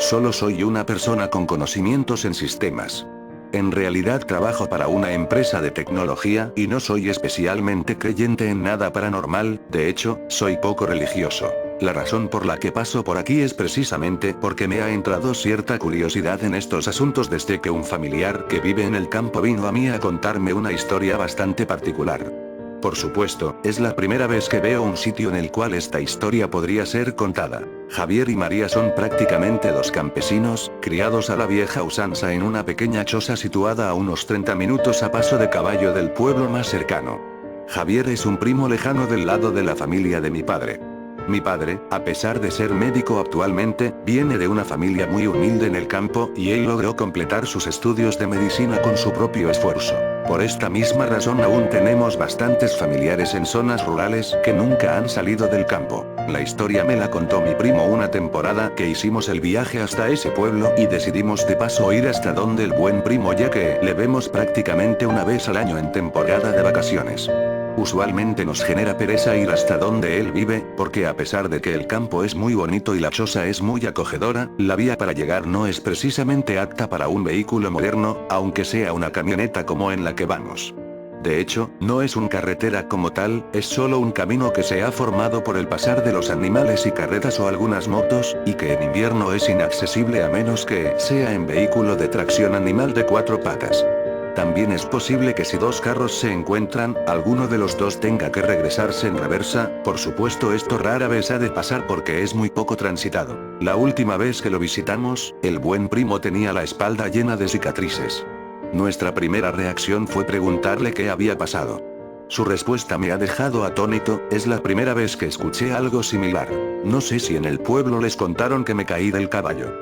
Solo soy una persona con conocimientos en sistemas. En realidad trabajo para una empresa de tecnología y no soy especialmente creyente en nada paranormal, de hecho, soy poco religioso. La razón por la que paso por aquí es precisamente porque me ha entrado cierta curiosidad en estos asuntos desde que un familiar que vive en el campo vino a mí a contarme una historia bastante particular. Por supuesto, es la primera vez que veo un sitio en el cual esta historia podría ser contada. Javier y María son prácticamente dos campesinos, criados a la vieja usanza en una pequeña choza situada a unos 30 minutos a paso de caballo del pueblo más cercano. Javier es un primo lejano del lado de la familia de mi padre. Mi padre, a pesar de ser médico actualmente, viene de una familia muy humilde en el campo y él logró completar sus estudios de medicina con su propio esfuerzo. Por esta misma razón aún tenemos bastantes familiares en zonas rurales que nunca han salido del campo. La historia me la contó mi primo una temporada que hicimos el viaje hasta ese pueblo y decidimos de paso ir hasta donde el buen primo ya que le vemos prácticamente una vez al año en temporada de vacaciones. Usualmente nos genera pereza ir hasta donde él vive, porque a pesar de que el campo es muy bonito y la choza es muy acogedora, la vía para llegar no es precisamente apta para un vehículo moderno, aunque sea una camioneta como en la que vamos. De hecho, no es una carretera como tal, es solo un camino que se ha formado por el pasar de los animales y carretas o algunas motos, y que en invierno es inaccesible a menos que sea en vehículo de tracción animal de 4 patas. También es posible que si dos carros se encuentran, alguno de los dos tenga que regresarse en reversa, por supuesto esto rara vez ha de pasar porque es muy poco transitado. La última vez que lo visitamos, el buen primo tenía la espalda llena de cicatrices. Nuestra primera reacción fue preguntarle qué había pasado. Su respuesta me ha dejado atónito, es la primera vez que escuché algo similar. No sé si en el pueblo les contaron que me caí del caballo.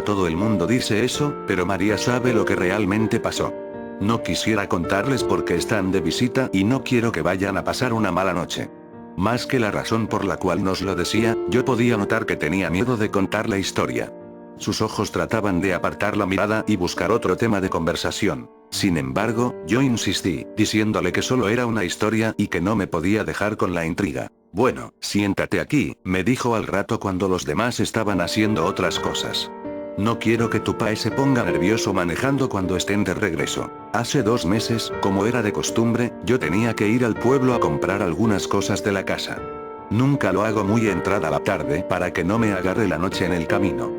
Todo el mundo dice eso, pero María sabe lo que realmente pasó. No quisiera contarles porque están de visita y no quiero que vayan a pasar una mala noche. Más que la razón por la cual nos lo decía, yo podía notar que tenía miedo de contar la historia. Sus ojos trataban de apartar la mirada y buscar otro tema de conversación. Sin embargo, yo insistí, diciéndole que solo era una historia y que no me podía dejar con la intriga. Bueno, siéntate aquí, me dijo al rato cuando los demás estaban haciendo otras cosas. No quiero que tu pae se ponga nervioso manejando cuando estén de regreso. Hace 2 meses, como era de costumbre, yo tenía que ir al pueblo a comprar algunas cosas de la casa. Nunca lo hago muy entrada la tarde para que no me agarre la noche en el camino.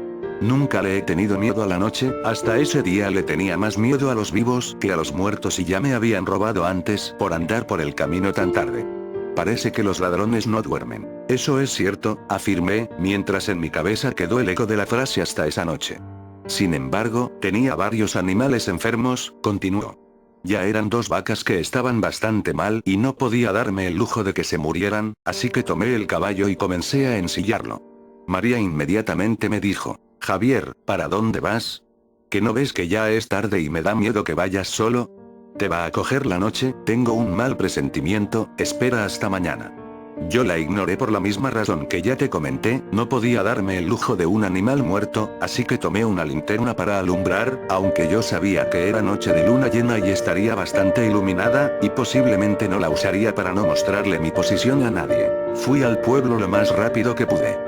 Nunca le he tenido miedo a la noche, hasta ese día le tenía más miedo a los vivos que a los muertos y ya me habían robado antes por andar por el camino tan tarde. Parece que los ladrones no duermen. Eso es cierto, afirmé, mientras en mi cabeza quedó el eco de la frase hasta esa noche. Sin embargo, tenía varios animales enfermos, continuó. Ya eran 2 vacas que estaban bastante mal y no podía darme el lujo de que se murieran, así que tomé el caballo y comencé a ensillarlo. María inmediatamente me dijo, Javier, ¿para dónde vas? ¿Que no ves que ya es tarde y me da miedo que vayas solo? Te va a coger la noche, tengo un mal presentimiento, espera hasta mañana. Yo la ignoré por la misma razón que ya te comenté, no podía darme el lujo de un animal muerto, así que tomé una linterna para alumbrar, aunque yo sabía que era noche de luna llena y estaría bastante iluminada, y posiblemente no la usaría para no mostrarle mi posición a nadie. Fui al pueblo lo más rápido que pude.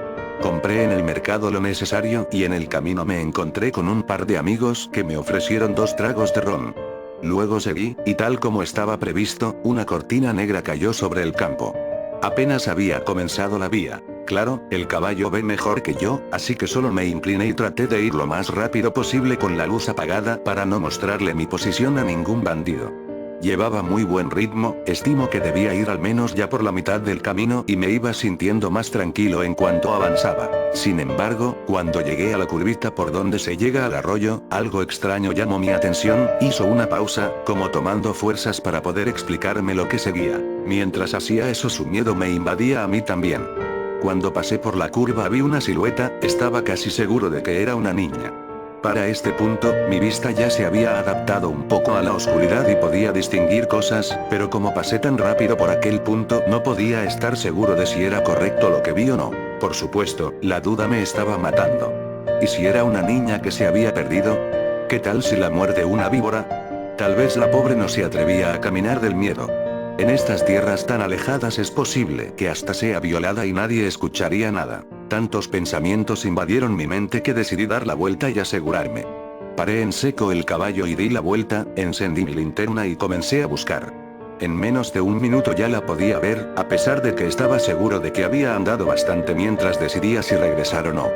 Compré en el mercado lo necesario y en el camino me encontré con un par de amigos que me ofrecieron 2 tragos de ron. Luego seguí, y tal como estaba previsto, una cortina negra cayó sobre el campo. Apenas había comenzado la vía. Claro, el caballo ve mejor que yo, así que solo me incliné y traté de ir lo más rápido posible con la luz apagada para no mostrarle mi posición a ningún bandido. Llevaba muy buen ritmo, estimo que debía ir al menos ya por la mitad del camino y me iba sintiendo más tranquilo en cuanto avanzaba. Sin embargo, cuando llegué a la curvita por donde se llega al arroyo, algo extraño llamó mi atención, hizo una pausa, como tomando fuerzas para poder explicarme lo que seguía. Mientras hacía eso su miedo me invadía a mí también. Cuando pasé por la curva vi una silueta, estaba casi seguro de que era una niña. Para este punto, mi vista ya se había adaptado un poco a la oscuridad y podía distinguir cosas, pero como pasé tan rápido por aquel punto no podía estar seguro de si era correcto lo que vi o no. Por supuesto, la duda me estaba matando. ¿Y si era una niña que se había perdido? ¿Qué tal si la muerde una víbora? Tal vez la pobre no se atrevía a caminar del miedo. En estas tierras tan alejadas es posible que hasta sea violada y nadie escucharía nada. Tantos pensamientos invadieron mi mente que decidí dar la vuelta y asegurarme. Paré en seco el caballo y di la vuelta, encendí mi linterna y comencé a buscar. En menos de un minuto ya la podía ver, a pesar de que estaba seguro de que había andado bastante mientras decidía si regresar o no.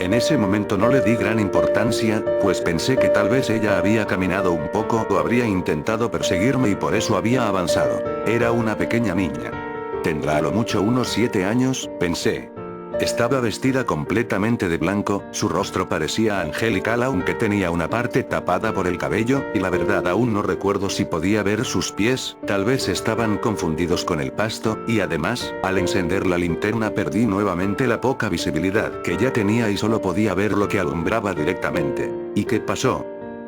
En ese momento no le di gran importancia, pues pensé que tal vez ella había caminado un poco o habría intentado perseguirme y por eso había avanzado. Era una pequeña niña. Tendrá a lo mucho unos 7 años, pensé. Estaba vestida completamente de blanco, su rostro parecía angelical aunque tenía una parte tapada por el cabello, y la verdad aún no recuerdo si podía ver sus pies, tal vez estaban confundidos con el pasto, y además, al encender la linterna perdí nuevamente la poca visibilidad que ya tenía y solo podía ver lo que alumbraba directamente. ¿Y qué pasó?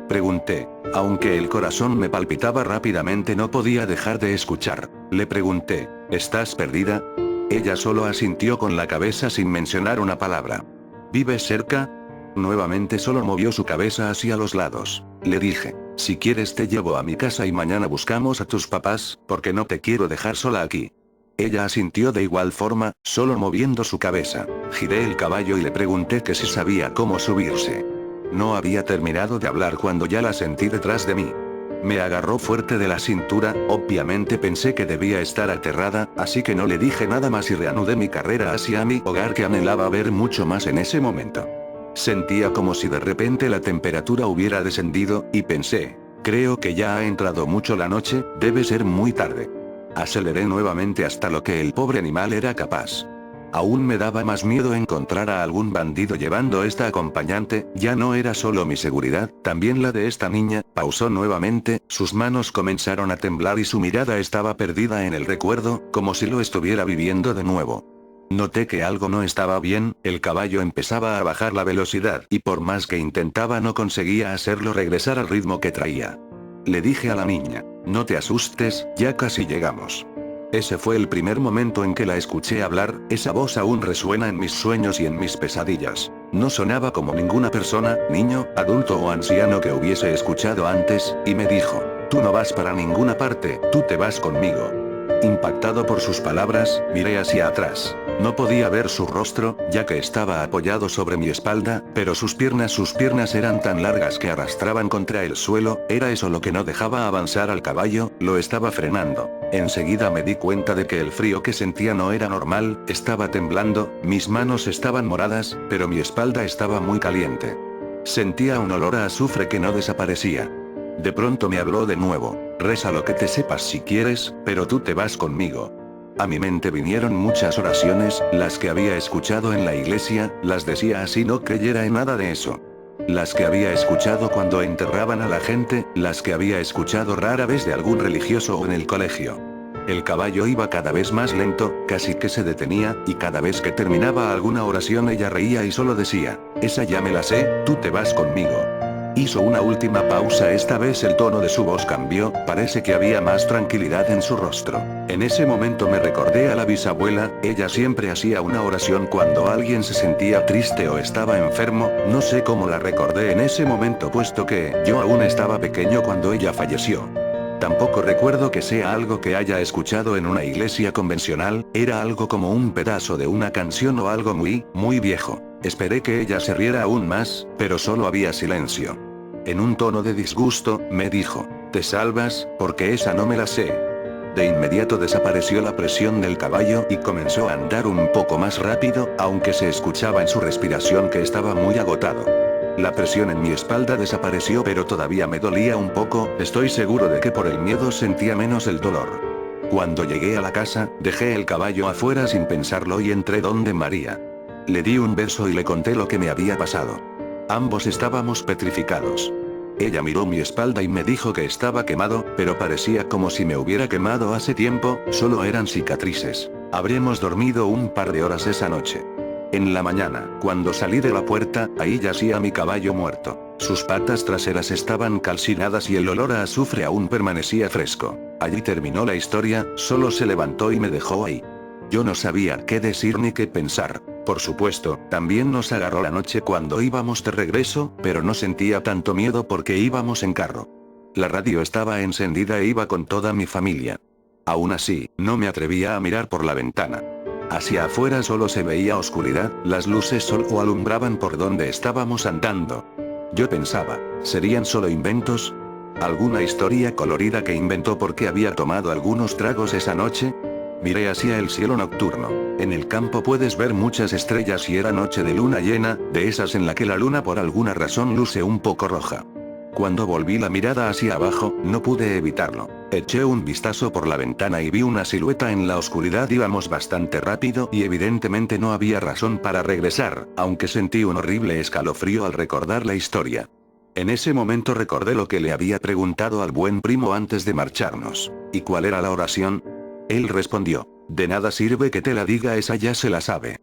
Pregunté. Aunque el corazón me palpitaba rápidamente no podía dejar de escuchar. Le pregunté, ¿estás perdida? Ella solo asintió con la cabeza sin mencionar una palabra. ¿Vives cerca? Nuevamente solo movió su cabeza hacia los lados. Le dije, si quieres te llevo a mi casa y mañana buscamos a tus papás, porque no te quiero dejar sola aquí. Ella asintió de igual forma, solo moviendo su cabeza. Giré el caballo y le pregunté que si sabía cómo subirse. No había terminado de hablar cuando ya la sentí detrás de mí. Me agarró fuerte de la cintura, obviamente pensé que debía estar aterrada, así que no le dije nada más y reanudé mi carrera hacia mi hogar que anhelaba ver mucho más en ese momento. Sentía como si de repente la temperatura hubiera descendido, y pensé, creo que ya ha entrado mucho la noche, debe ser muy tarde. Aceleré nuevamente hasta lo que el pobre animal era capaz. Aún me daba más miedo encontrar a algún bandido llevando esta acompañante, ya no era solo mi seguridad, también la de esta niña. Pausó nuevamente, sus manos comenzaron a temblar y su mirada estaba perdida en el recuerdo, como si lo estuviera viviendo de nuevo. Noté que algo no estaba bien, el caballo empezaba a bajar la velocidad y por más que intentaba no conseguía hacerlo regresar al ritmo que traía. Le dije a la niña, no te asustes, ya casi llegamos. Ese fue el primer momento en que la escuché hablar, esa voz aún resuena en mis sueños y en mis pesadillas. No sonaba como ninguna persona, niño, adulto o anciano que hubiese escuchado antes, y me dijo, tú no vas para ninguna parte, tú te vas conmigo. Impactado por sus palabras, miré hacia atrás. No podía ver su rostro, ya que estaba apoyado sobre mi espalda, pero sus piernas eran tan largas que arrastraban contra el suelo, era eso lo que no dejaba avanzar al caballo, lo estaba frenando. Enseguida me di cuenta de que el frío que sentía no era normal, estaba temblando, mis manos estaban moradas, pero mi espalda estaba muy caliente. Sentía un olor a azufre que no desaparecía. De pronto me habló de nuevo, reza lo que te sepas si quieres, pero tú te vas conmigo. A mi mente vinieron muchas oraciones, las que había escuchado en la iglesia, las decía así no creyera en nada de eso. Las que había escuchado cuando enterraban a la gente, las que había escuchado rara vez de algún religioso o en el colegio. El caballo iba cada vez más lento, casi que se detenía, y cada vez que terminaba alguna oración ella reía y solo decía, esa ya me la sé, tú te vas conmigo. Hizo una última pausa, esta vez el tono de su voz cambió, parece que había más tranquilidad en su rostro. En ese momento me recordé a la bisabuela, ella siempre hacía una oración cuando alguien se sentía triste o estaba enfermo, no sé cómo la recordé en ese momento puesto que yo aún estaba pequeño cuando ella falleció. Tampoco recuerdo que sea algo que haya escuchado en una iglesia convencional, era algo como un pedazo de una canción o algo muy, muy viejo. Esperé que ella se riera aún más, pero solo había silencio. En un tono de disgusto, me dijo, ¿te salvas, porque esa no me la sé? De inmediato desapareció la presión del caballo y comenzó a andar un poco más rápido, aunque se escuchaba en su respiración que estaba muy agotado. La presión en mi espalda desapareció pero todavía me dolía un poco, estoy seguro de que por el miedo sentía menos el dolor. Cuando llegué a la casa, dejé el caballo afuera sin pensarlo y entré donde María. Le di un beso y le conté lo que me había pasado. Ambos estábamos petrificados. Ella miró mi espalda y me dijo que estaba quemado, pero parecía como si me hubiera quemado hace tiempo, solo eran cicatrices. Habremos dormido un par de horas esa noche. En la mañana, cuando salí de la puerta, ahí yacía mi caballo muerto. Sus patas traseras estaban calcinadas y el olor a azufre aún permanecía fresco. Allí terminó la historia, solo se levantó y me dejó ahí. Yo no sabía qué decir ni qué pensar. Por supuesto, también nos agarró la noche cuando íbamos de regreso, pero no sentía tanto miedo porque íbamos en carro. La radio estaba encendida e iba con toda mi familia. Aún así, no me atrevía a mirar por la ventana. Hacia afuera solo se veía oscuridad, las luces solo alumbraban por donde estábamos andando. Yo pensaba, ¿serían solo inventos? ¿Alguna historia colorida que inventó porque había tomado algunos tragos esa noche? Miré hacia el cielo nocturno. En el campo puedes ver muchas estrellas y era noche de luna llena, de esas en la que la luna por alguna razón luce un poco roja. Cuando volví la mirada hacia abajo, no pude evitarlo. Eché un vistazo por la ventana y vi una silueta en la oscuridad. Íbamos bastante rápido y evidentemente no había razón para regresar, aunque sentí un horrible escalofrío al recordar la historia. En ese momento recordé lo que le había preguntado al buen primo antes de marcharnos. ¿Y cuál era la oración? Él respondió: de nada sirve que te la diga, esa ya se la sabe.